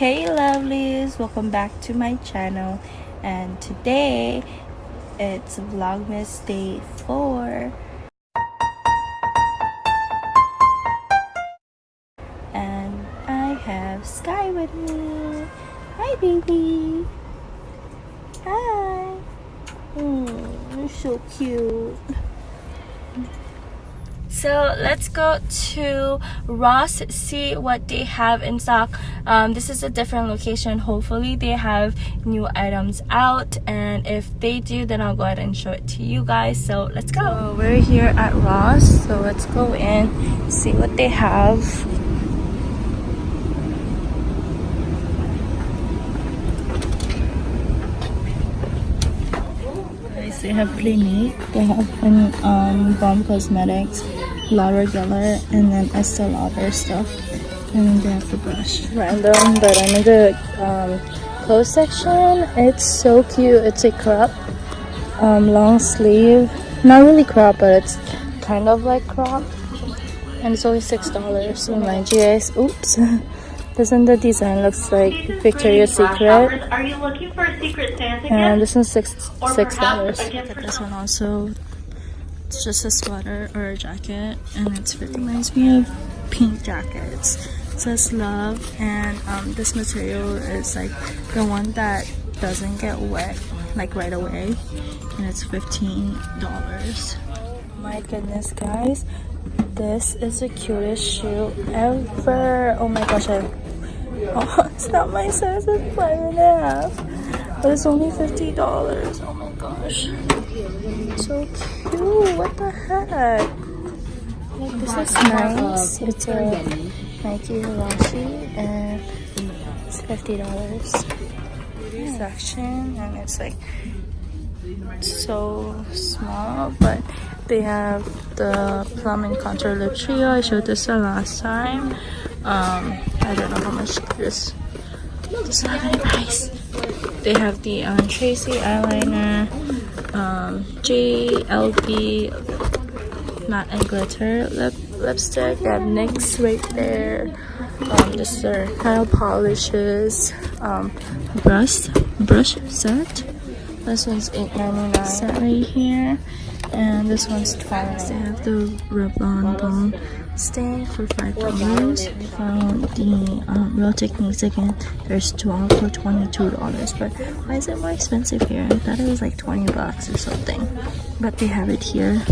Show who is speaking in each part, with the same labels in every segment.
Speaker 1: Hey lovelies, welcome back to my channel, and today it's Vlogmas day 4 and I have Sky with me. Hi baby. Hi. You're so cute. So let's go to Ross, see what they have in stock. This is a different location. Hopefully they have new items out, and if they do, then I'll go ahead and show it to you guys. So let's go. So we're here at Ross, so let's go in, see what they have. They have Playmate, they have Bomb Cosmetics, Laura Geller, and then Estee Lauder stuff. And then they have the brush. Random, but I'm in the clothes section. It's so cute. It's a crop, long sleeve. Not really crop, but it's kind of like crop. And it's only $6. So my GS, oops. Doesn't the design looks like Victoria's Secret?
Speaker 2: Are you looking for a Secret Santa gift?
Speaker 1: And this one's $6. Look at this one also. It's just a sweater or a jacket, and it reminds me of pink jackets. It says love, and this material is like the one that doesn't get wet like right away, and it's $15. My goodness guys, this is the cutest shoe ever. Oh my gosh, it's not my size, it's 5.5, but it's only $50. Oh my gosh, so cute. What the heck? Like, this is nice. It's a Nike Velocity, and it's $50. Beauty section, and it's like so small, but they have the Plum and Contour Lip Trio. I showed this the last time. I don't know how much this doesn't have any price. They have the Tracy eyeliner, JLB matte and glitter lipstick. They have NYX right there. This is their nail polishes, brush set. This one's $8.99 set right here, and this one's $12. They have the Revlon Balm Stay for $5. Found the Real Techniques again. There's 12 for $22. But why is it more expensive here? I thought it was like $20 or something. But they have it here.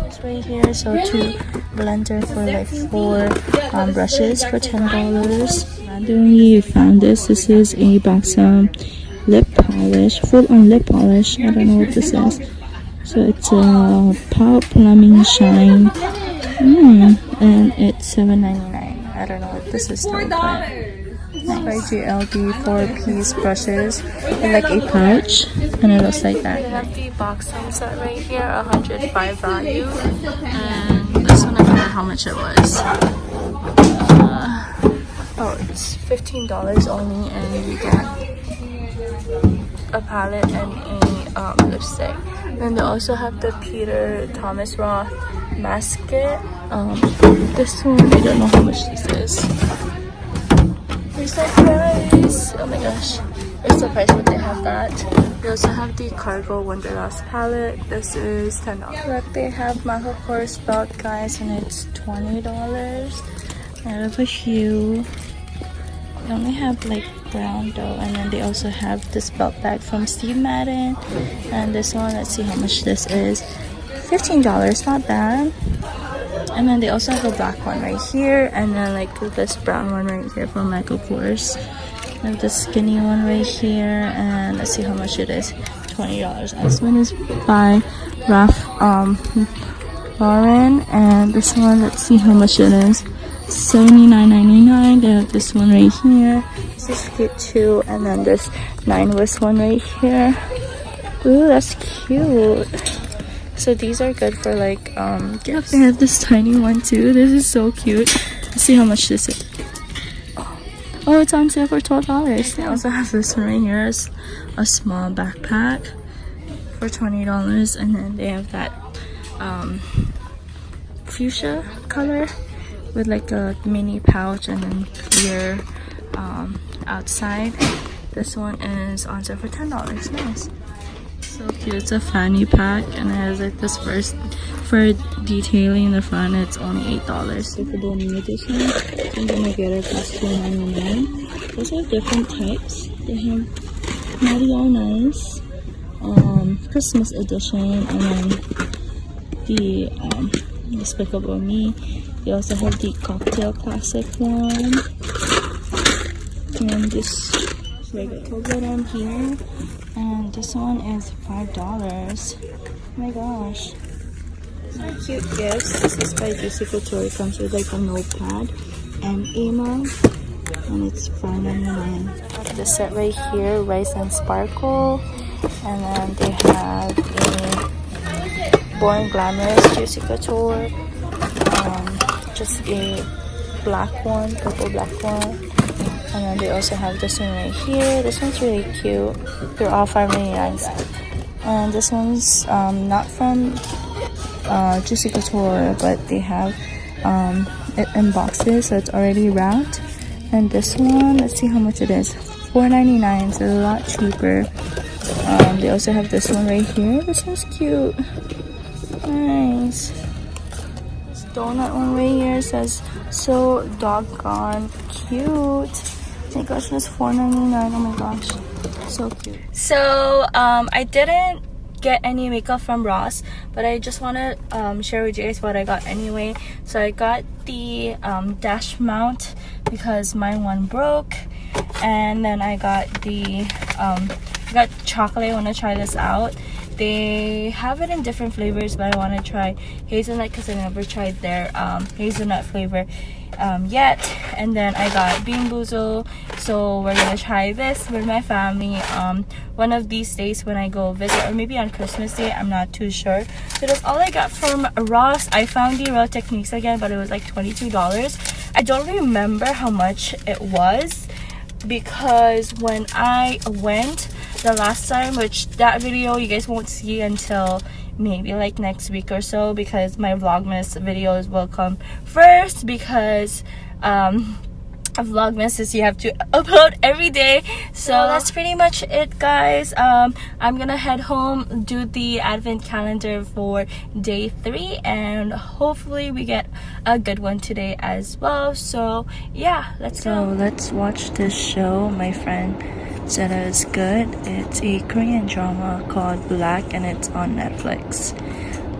Speaker 1: It's right here. So 2 blender for like 4 brushes for $10. Randomly found this. This is a Balsam lip polish, full-on lip polish. I don't know what this is. So it's a Power Plumbing Shine, and it's $7.99. I don't know what this is. $4. By GLB 4-piece brushes with like a pouch, and it looks like that. I have the boxing set right here, 105 value, and this one I forgot how much it was. Oh, it's $15 only, and you get a palette and a lipstick. And they also have the Peter Thomas Roth mask kit. This one, I don't know how much this is. Here's the price. Oh my gosh, here's the price, but they have that. They also have the Cargo Wonderlust palette. This is $10. Look, they have Michael Kors belt, guys, and it's $20. I have a few. They only have like brown though, and then they also have this belt bag from Steve Madden, and this one, let's see how much this is. $15, not bad. And then they also have a black one right here, and then like this brown one right here from Michael Kors. They have the skinny one right here, and let's see how much it is. $20. This one is by Ralph Lauren, and this one, let's see how much it is. $79.99. They have this one right here. This is cute too, and then this 9-West one right here. Ooh, that's cute. So these are good for like gifts. They have this tiny one too. This is so cute. Let's see how much this is. Oh, it's on sale for $12. They also have this one right here, a small backpack for $20, and then they have that fuchsia color with like a mini pouch and then clear outside. This one is on sale for $10. Nice. So cute. It's a fanny pack and it has like this first for detailing in the front. It's only $8. So for the new edition, I'm gonna get it plus $2.99. Those have different types. They have Naughty or Nice, Christmas edition, and then the Despicable Me. They also have the cocktail classic one, and this regular one here, and this one is $5. Oh my gosh, these are cute gifts. This is by Jeasamine. It comes with like a notepad and a mug, and it's $5.99. The set right here, Rice and Sparkle, and then they have a Born Glamorous Juicy Couture, just a black one, purple black one, and then they also have this one right here. This one's really cute. They're all $5.99, and this one's not from Juicy Couture, but they have it in boxes, so it's already wrapped. And this one, let's see how much it is. $4.99, so it's a lot cheaper. They also have this one right here. This one's cute. Nice. This donut one right here says so doggone cute. Oh my gosh, that's $4.99. Oh my gosh, so cute. So I didn't get any makeup from Ross, but I just want to share with you guys what I got anyway. So I got the dash mount because my one broke, and then I got the I got chocolate. I want to try this out. They have it in different flavors, but I want to try hazelnut because I never tried their hazelnut flavor yet. And then I got Bean Boozled, so we're gonna try this with my family one of these days when I go visit, or maybe on Christmas Day, I'm not too sure. So that's all I got from Ross. I found the Real Techniques again, but it was like $22. I don't remember how much it was because when I went the last time, which that video you guys won't see until maybe like next week or so, because my Vlogmas videos will come first, because Vlogmas is you have to upload every day. So that's pretty much it, guys. I'm gonna head home, do the advent calendar for day 3, and hopefully we get a good one today as well. So yeah, let's go. Let's watch this show. My friend said it was good. It's a Korean drama called Black, and it's on Netflix.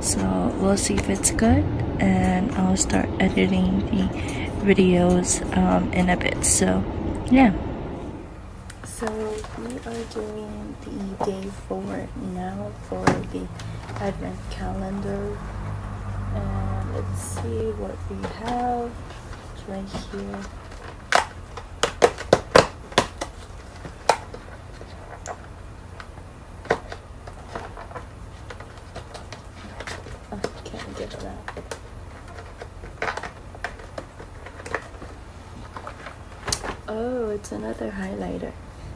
Speaker 1: So we'll see if it's good, and I'll start editing the videos in a bit. So yeah, so we are doing the day 4 now for the advent calendar, and let's see what we have. It's right here. Oh, it's another highlighter.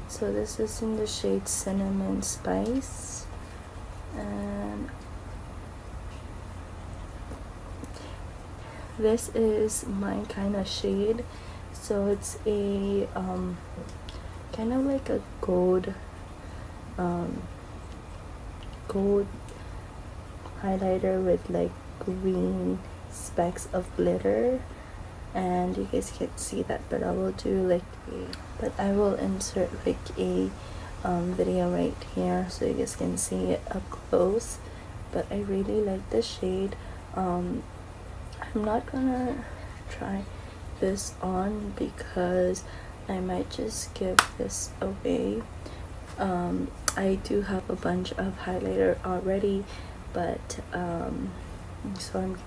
Speaker 1: So this is in the shade Cinnamon Spice, and this is my kind of shade. So it's a kind of like a gold gold highlighter with like green specks of glitter, and you guys can't see that, but I will do like I will insert like a video right here so you guys can see it up close. But I really like the shade. I'm not gonna try this on because I might just give this away. I do have a bunch of highlighter already, but so I'm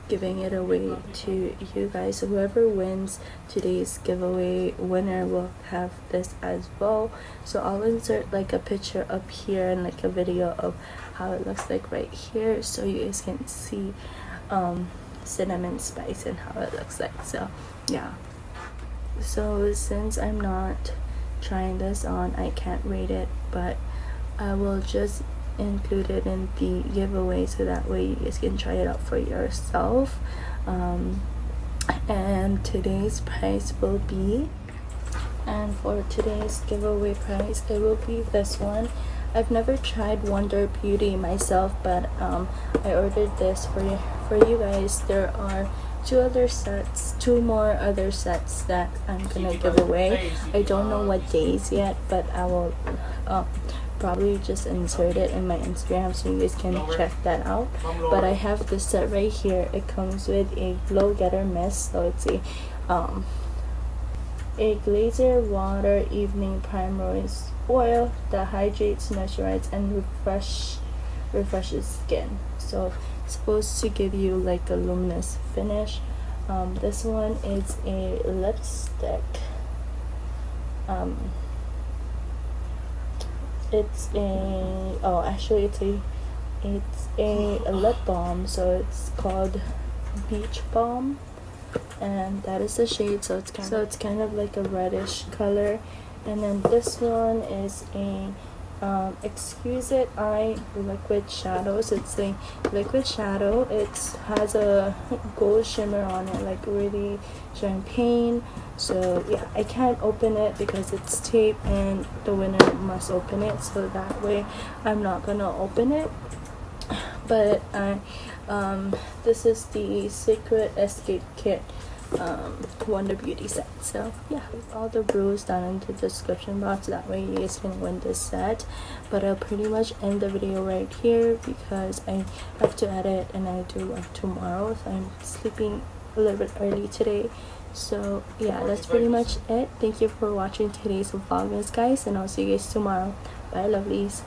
Speaker 1: giving it away to you guys. So whoever wins today's giveaway, winner will have this as well. So I'll insert like a picture up here and like a video of how it looks like right here, so you guys can see Cinnamon Spice and how it looks like. So yeah, so since I'm not trying this on, I can't rate it, but I will just include it in the giveaway so that way you guys can try it out for yourself. And today's price will be And for today's giveaway prize, it will be this one. I've never tried Wonder Beauty myself, but I ordered this for you guys. There are two more other sets that I'm gonna give away. I don't know what days yet, but I will probably just insert it in my Instagram so you guys can check that out. But I have this set right here. It comes with a glow getter mist, so it's a glazer water evening primrose oil that hydrates, moisturizes, and refreshes skin. So it's supposed to give you like a luminous finish. This one is a lipstick. It's a lip balm, so it's called Beach Balm, and that is the shade. So it's kind of like a reddish color. And then this one is a Exquisite Eye liquid shadow. So it's a liquid shadow. It has a gold shimmer on it, like really champagne. So yeah, I can't open it because it's tape and the winner must open it, so that way I'm not gonna open it. But this is the Secret Escape Kit Wonder Beauty set. So yeah, all the rules down in the description box, that way you guys can win this set. But I'll pretty much end the video right here because I have to edit and I do work tomorrow, so I'm sleeping a little bit early today. So yeah, that's pretty much it. Thank you for watching today's Vlogmas, guys, and I'll see you guys tomorrow. Bye, lovelies.